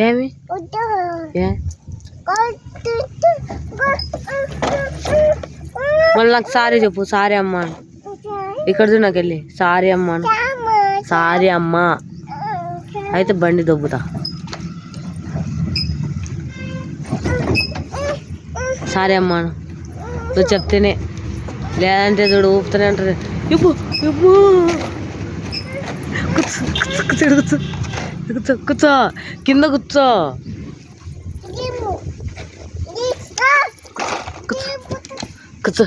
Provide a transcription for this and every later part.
ఏమి మళ్ళీ నాకు సారీ చెప్పు. సారీ అమ్మా ఇక్కడ నాకు వెళ్ళి సారీ అమ్మా సారీ అమ్మా. అయితే బండి దొబ్బుతా. సారీ అమ్మా నువ్వు చెప్తేనే, లేదంటే చూడు ఊపుతూనే అంటారు. ఇప్పు ఇప్పు కూర్చో కూర్చో కూర్చో కూర్చో కింద కూర్చో. కూర్చో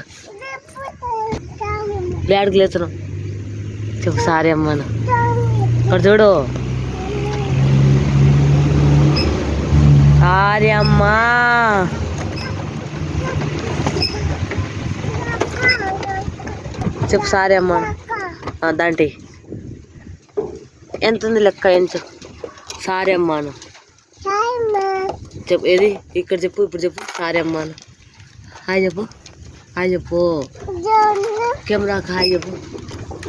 బ్యాడ్కి లేతున్నావు. చెప్పు సారీ అమ్మాను. ఇక్కడ చూడు సారీ అమ్మా. చెప్పు సారీ అమ్మాను. దాంటి ఎంత ఉంది లెక్క ఎంచు. సారీ అమ్మాను చెప్పు. ఏది ఇక్కడ చెప్పు. ఇప్పుడు చెప్పు సారీ అమ్మాను. హాయ్ చెప్పు. హాయ్ చెప్పు. కెమెరాకి హాయ్ చెప్పు.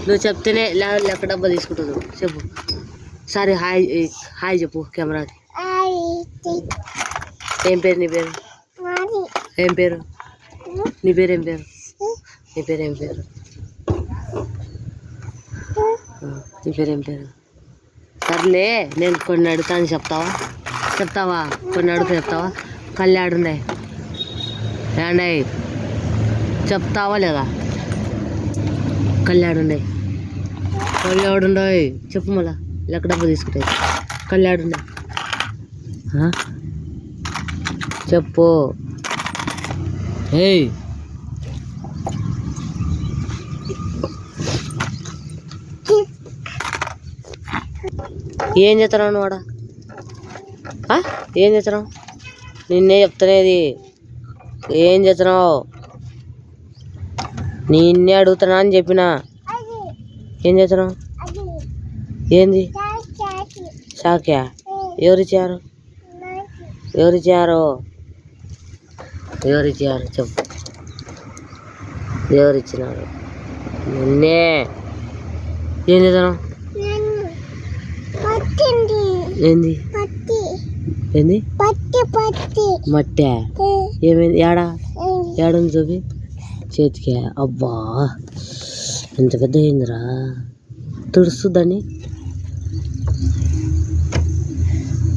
నువ్వు చెప్తేనే లెక్క డబ్బా తీసుకుంటుంది. చెప్పు సరే హాయ్. హాయ్ చెప్పు కెమెరాకి. ఏం పేరు నీ పేరు? ఏం పేరు నీ పేరు? ఏం పేరు నీ పేరు? ఏం పేరు నీ పేరు? ఏం పేరు? సర్లే నేను కొన్ని అడుగుతాను చెప్తావా? చెప్తావా? కొన్ని అడుగుతా చెప్తావా? కళ్ళాడున్నాయి ఏడాయి చెప్తావా లేదా? కళ్ళాడున్నాయి. కళ్ళాడున్నాయి చెప్పు. మళ్ళా లెక్క డబ్బా తీసుకుంటాయి. కళ్ళాడున్నాయి చెప్పు. ఏయ్ ఏం చేస్తున్నావు నువ్వు? ఏం చేస్తున్నావు? నిన్నే చెప్తానేది. ఏం చేస్తున్నావు? నిన్నే అడుగుతున్నా అని చెప్పిన. ఏం చేస్తున్నావు? ఏంది షాక్యా? ఎవరిచ్చారు? ఎవరిచ్చారు? ఎవరిచ్చారు చెప్పు. ఎవరిచ్చినారు? నిన్నే. ఏం చేస్తున్నావు? ఏంది ఏంది మట్టె? ఏమైంది? ఏడుంది చూపి చేతికి. అబ్బా ఎంత పెద్ద అయిందిరా. తుడుస్తుందని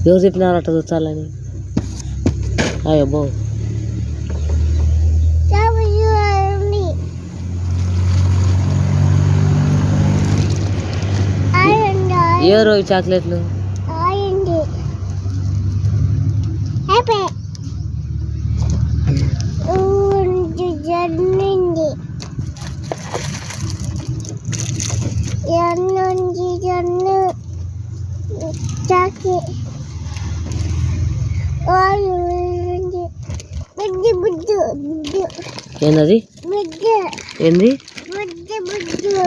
ఎవరు చెప్పినారు అట్లా తుడచాలని? అయ్యబ్బో ఎవరు ఈ చాక్లెట్లు? ఏంది? ఏంది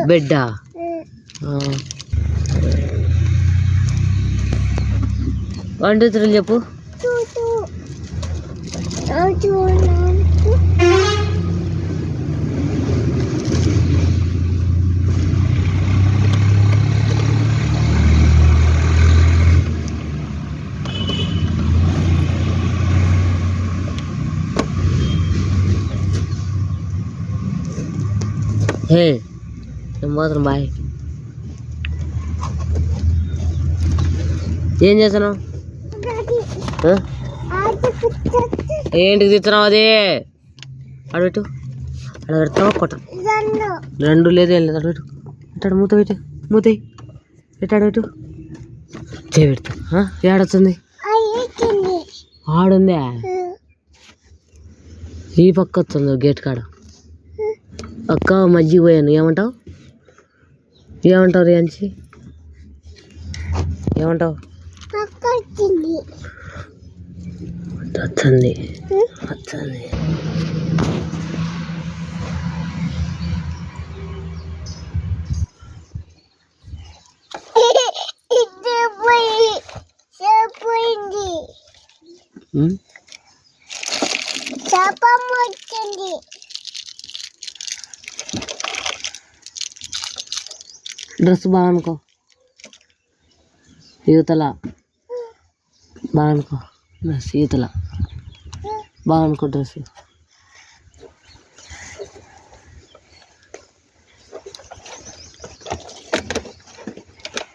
బెడ్డా? 1 2 3 చెప్పు. హే మాత్రం బాయ్. ఏం చేస్తున్నావు? ఏంటికి తీస్తున్నావు? అది అడబెట్టు. అక్కడ పెడతావా? కొట్ట. 2 లేదు ఏం లేదు. అడబెట్టు. ఎట్టాడు? మూత పెట్టు. మూత ఎట్టాడు? పెట్టు. చేయబెడతా. ఏడొస్తుంది? ఆడుందా? ఈ పక్క వస్తుంది గేట్ కాడ. అక్క మజ్జిగ పోయాను. ఏమంటావు? ఏమంటావు రియాన్సి? ఏమంటావు? వచ్చింది వచ్చింది. డ్రెస్ బాగా అనుకో, యువతల బాగా అనుకో, డ్రెస్ యువతల బాగా అనుకో డ్రెస్.